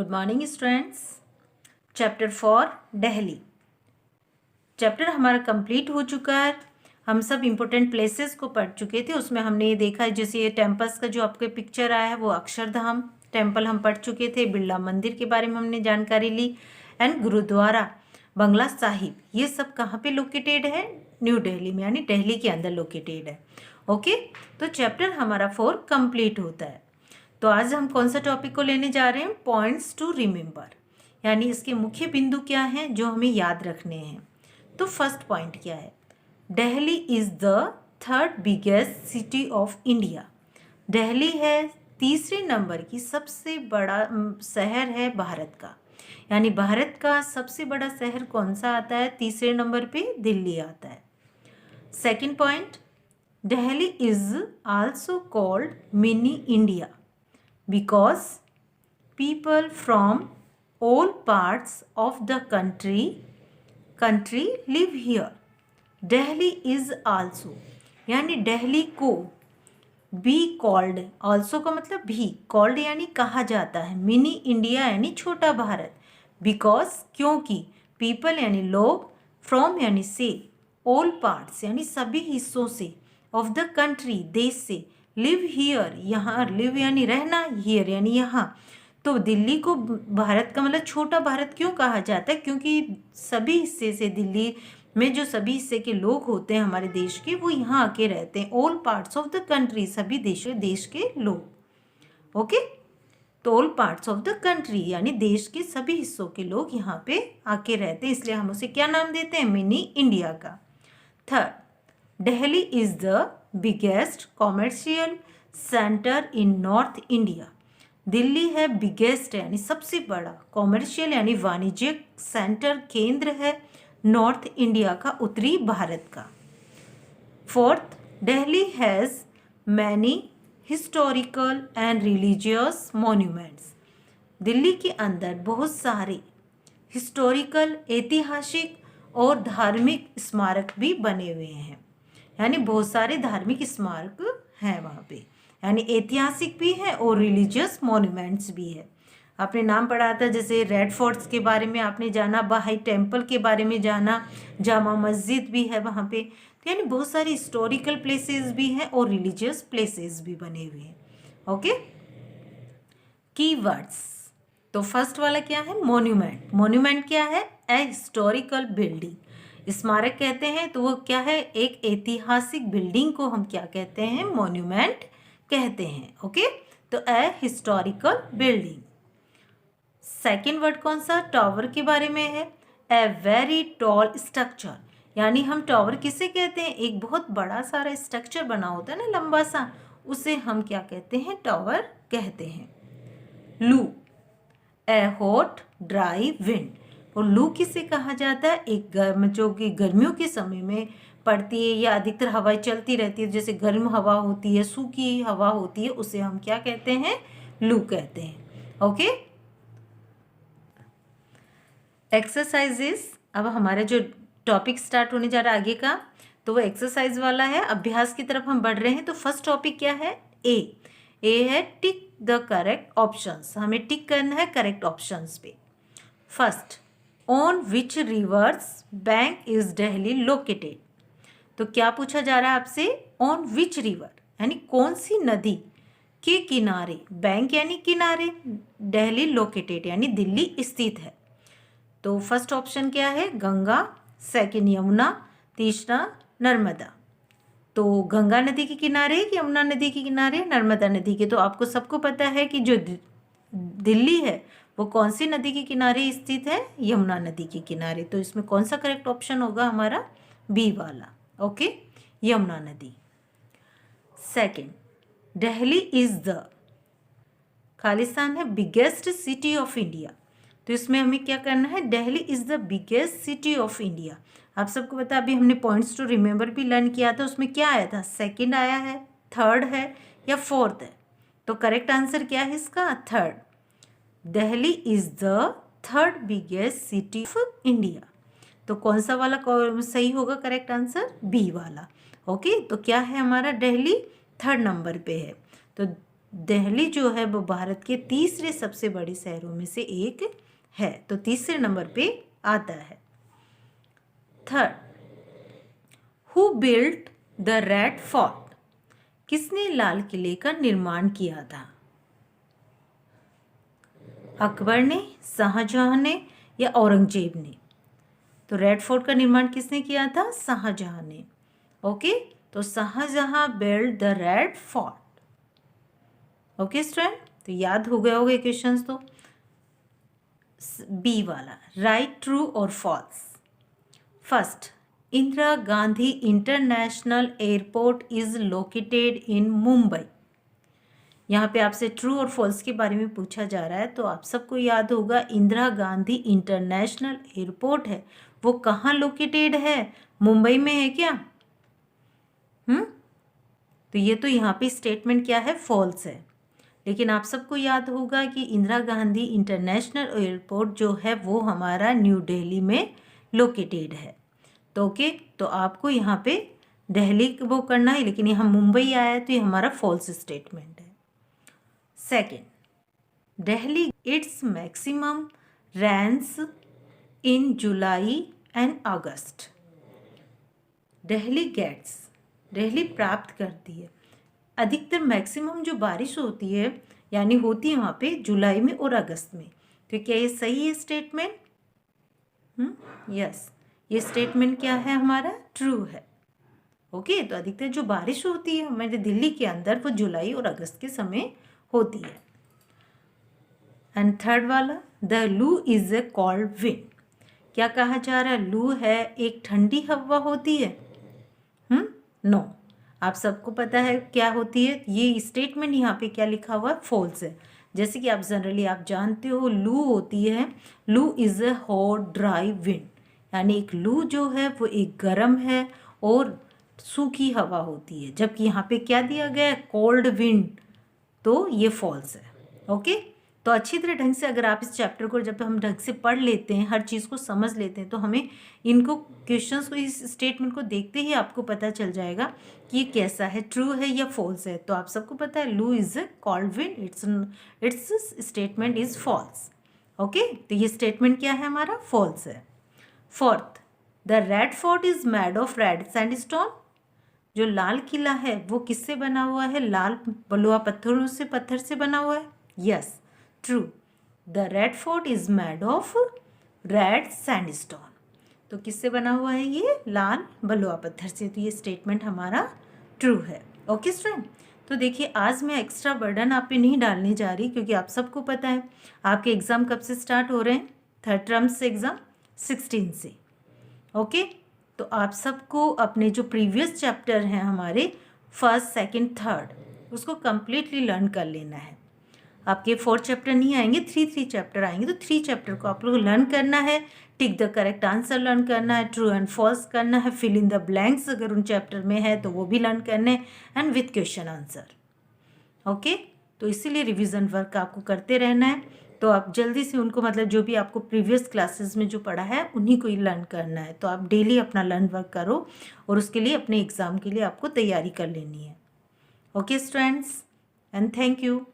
Good morning students. Chapter 4 Delhi chapter हमारा complete हो चुका है। हम सब इम्पोर्टेंट प्लेसेस को पढ़ चुके थे। उसमें हमने ये देखा है, जैसे ये टेम्पल्स का जो आपके पिक्चर आया है वो अक्षरधाम टेम्पल हम पढ़ चुके थे। बिरला मंदिर के बारे में हमने जानकारी ली एंड गुरुद्वारा बंगला साहिब, ये सब कहाँ पे लोकेटेड है? न्यू दिल्ली में, यानी दिल्ली के अंदर लोकेटेड है। ओके, तो चैप्टर हमारा 4 कंप्लीट होता है। तो आज हम कौन सा टॉपिक को लेने जा रहे हैं? पॉइंट्स टू रिमेंबर, यानी इसके मुख्य बिंदु क्या हैं जो हमें याद रखने हैं। तो फर्स्ट पॉइंट क्या है? Delhi is the third biggest city of India. Delhi है तीसरे नंबर की सबसे बड़ा शहर है भारत का, यानी भारत का सबसे बड़ा शहर कौन सा आता है? तीसरे नंबर पे दिल्ली आता है। Second point, Delhi is also called mini India because people from all parts of the country live here. Delhi is also, यानी दिल्ली को be called, also का मतलब भी, called यानी कहा जाता है, मिनी इंडिया यानी छोटा भारत, because क्योंकि people यानी लोग, from यानी से, all parts यानी सभी हिस्सों से, of the country देश से, लिव हियर यहाँ, लिव यानी रहना, हियर यानी यहाँ। तो दिल्ली को भारत का मतलब छोटा भारत क्यों कहा जाता है? क्योंकि सभी हिस्से से, दिल्ली में जो सभी हिस्से के लोग होते हैं हमारे देश के, वो यहाँ आके रहते हैं। All parts of the country, सभी देश के लोग। ओके, तो all parts of the country यानी देश के सभी हिस्सों के लोग यहाँ पे आके रहते हैं, इसलिए हम उसे क्या नाम देते हैं? मिनी इंडिया का। Third, Delhi is the biggest commercial centre in north India. Delhi है बिगेस्ट यानी सबसे बड़ा, कॉमर्शियल यानी वाणिज्यिक सेंटर, केंद्र है नॉर्थ इंडिया का, उत्तरी भारत का। Fourth, Delhi has many historical and religious monuments. Delhi के अंदर बहुत सारे हिस्टोरिकल, ऐतिहासिक और धार्मिक स्मारक भी बने हुए हैं, यानी बहुत सारे धार्मिक स्मारक हैं वहाँ पे, यानी ऐतिहासिक भी है और रिलीजियस मॉन्यूमेंट्स भी है। आपने नाम पढ़ा था, जैसे रेड फोर्ट्स के बारे में आपने जाना, बहाई टेम्पल के बारे में जाना, जामा मस्जिद भी है वहाँ पे, तो यानी बहुत सारी हिस्टोरिकल प्लेसेस भी हैं और रिलीजियस प्लेसेस भी बने हुए हैं। Okay, keywords. तो फर्स्ट वाला क्या है? मॉन्यूमेंट। मॉन्यूमेंट क्या है? ए हिस्टोरिकल बिल्डिंग, स्मारक कहते हैं, तो वो क्या है? एक ऐतिहासिक बिल्डिंग को हम क्या कहते हैं? मॉन्यूमेंट कहते हैं। ओके, तो a historical building. Second word कौन सा? टावर के बारे में है। ए वेरी टॉल स्ट्रक्चर, यानी हम टावर किसे कहते हैं? एक बहुत बड़ा सारा स्ट्रक्चर बना होता है ना, लंबा सा, उसे हम क्या कहते हैं? टावर कहते हैं। लू, ए हॉट ड्राई विंड, और लू किसे कहा जाता है? एक गर्म, जो कि गर्मियों के समय में पड़ती है या अधिकतर हवाएं चलती रहती है, जैसे गर्म हवा होती है, सूखी हवा होती है, उसे हम क्या कहते हैं? लू कहते हैं। Okay, exercises. अब हमारा जो टॉपिक स्टार्ट होने जा रहा है आगे का, तो वो एक्सरसाइज वाला है, अभ्यास की तरफ हम बढ़ रहे हैं। तो फर्स्ट टॉपिक क्या है? ए है टिक द करेक्ट ऑप्शंस, हमें टिक करना है करेक्ट ऑप्शंस पे। First, on which reverse bank is Delhi located. तो क्या पूछा जा रहा है आपसे? ऑन विच रिवर यानी कौन सी नदी के किनारे, बैंक यानी किनारे, दिल्ली लोकेटेड यानी दिल्ली स्थित है। तो फर्स्ट ऑप्शन क्या है? गंगा, सेकंड यमुना, तीसरा नर्मदा। तो गंगा नदी के किनारे, यमुना नदी के किनारे, नर्मदा नदी के। तो आपको सबको पता है कि जो दिल्ली है वो कौन सी नदी के किनारे स्थित है? यमुना नदी के किनारे। तो इसमें कौन सा करेक्ट ऑप्शन होगा हमारा? बी वाला। ओके, यमुना नदी। Second, Delhi is the, Khalistan है बिगेस्ट सिटी ऑफ इंडिया। तो इसमें हमें क्या करना है? Delhi is the biggest city of India. आप सबको पता, अभी हमने पॉइंट्स टू रिमेंबर भी लर्न किया था, उसमें क्या आया था? सेकंड आया है, थर्ड है या फोर्थ है? तो करेक्ट आंसर क्या है इसका? Third. Delhi is the third biggest city of India. तो कौन सा वाला सही होगा करेक्ट आंसर? बी वाला। ओके, तो क्या है हमारा? दिल्ली थर्ड नंबर पे है। तो दिल्ली जो है वो भारत के तीसरे सबसे बड़े शहरों में से एक है, तो तीसरे नंबर पे आता है। Third, who built the Red fort, किसने लाल किले का निर्माण किया था? अकबर ने, शाहजहां ने या औरंगजेब ने? तो रेड फोर्ट का निर्माण किसने किया था? शाहजहां ने। ओके, तो Shahjahan build the Red Fort. Okay student, तो याद हो गए होंगे क्वेश्चंस। तो बी वाला, राइट ट्रू और false. First, Indira Gandhi International Airport is located in Mumbai. यहाँ पे आपसे ट्रू और फॉल्स के बारे में पूछा जा रहा है, तो आप सबको याद होगा इंदिरा गांधी इंटरनेशनल एयरपोर्ट है वो कहाँ लोकेटेड है? मुंबई में है क्या? तो ये तो यहाँ पे स्टेटमेंट क्या है? फॉल्स है। लेकिन आप सबको याद होगा कि इंदिरा गांधी इंटरनेशनल एयरपोर्ट जो है वो हमारा न्यू दिल्ली में लोकेटेड है। तो ओके, तो आपको यहाँ पे दिल्ली वो करना है, लेकिन यहाँ मुंबई आया है तो ये हमारा फॉल्स स्टेटमेंट है। Second, Delhi its maximum rains in July and August. Delhi प्राप्त करती है अधिकतर मैक्सिमम जो बारिश होती है, यानी होती है वहाँ पे जुलाई में और अगस्त में। तो क्या ये सही है स्टेटमेंट? यस, ये स्टेटमेंट क्या है हमारा? ट्रू है। ओके, तो अधिकतर जो बारिश होती है हमारे दिल्ली के अंदर वो जुलाई और अगस्त के समय होती है। एंड थर्ड वाला, द लू इज ए कॉल्ड विंड। क्या कहा जा रहा है? लू है एक ठंडी हवा होती है? नो, आप सबको पता है क्या होती है। ये स्टेटमेंट यहाँ पे क्या लिखा हुआ है? फॉल्स है। जैसे कि आप जनरली आप जानते हो लू होती है, लू is a hot dry wind, यानी एक लू जो है वो एक गर्म है और सूखी हवा होती है। जबकि यहाँ पे क्या दिया गया है? कोल्ड विंड, तो ये फॉल्स है। ओके, तो अच्छी तरह ढंग से अगर आप इस चैप्टर को जब हम ढंग से पढ़ लेते हैं, हर चीज़ को समझ लेते हैं, तो हमें इनको क्वेश्चंस को, इस स्टेटमेंट को देखते ही आपको पता चल जाएगा कि ये कैसा है, ट्रू है या फॉल्स है। तो आप सबको पता है loo is called wind, it's statement is false. Okay, तो ये स्टेटमेंट क्या है हमारा? फॉल्स है। Fourth, the Red Fort is made of red sandstone. जो लाल किला है वो किससे बना हुआ है? लाल बलुआ पत्थर से बना हुआ है। Yes, true, the Red Fort is made of red sandstone. तो किससे बना हुआ है? ये लाल बलुआ पत्थर से। तो ये स्टेटमेंट हमारा ट्रू है। ओके स्टूडेंट, तो देखिए आज मैं एक्स्ट्रा बर्डन आप पे नहीं डालने जा रही, क्योंकि आप सबको पता है आपके एग्ज़ाम कब से स्टार्ट हो रहे हैं? थर्ड टर्म से एग्ज़ाम 16 से। ओके, तो आप सबको अपने जो प्रीवियस चैप्टर हैं हमारे फर्स्ट, सेकंड, थर्ड, उसको कम्प्लीटली लर्न कर लेना है। आपके 4 चैप्टर नहीं आएंगे, 3 चैप्टर आएंगे। तो 3 चैप्टर को आप लोग लर्न करना है, tick the correct answer learn करना है, ट्रू एंड फॉल्स करना है, फिल इन द ब्लैंक्स अगर उन चैप्टर में है तो वो भी लर्न करने, and with question answer. Okay, तो इसीलिए रिविज़न वर्क आपको करते रहना है। तो आप जल्दी से उनको, मतलब जो भी आपको प्रीवियस क्लासेस में जो पढ़ा है उन्हीं को ही लर्न करना है। तो आप डेली अपना लर्न वर्क करो और उसके लिए अपने एग्ज़ाम के लिए आपको तैयारी कर लेनी है। Okay students, and thank you.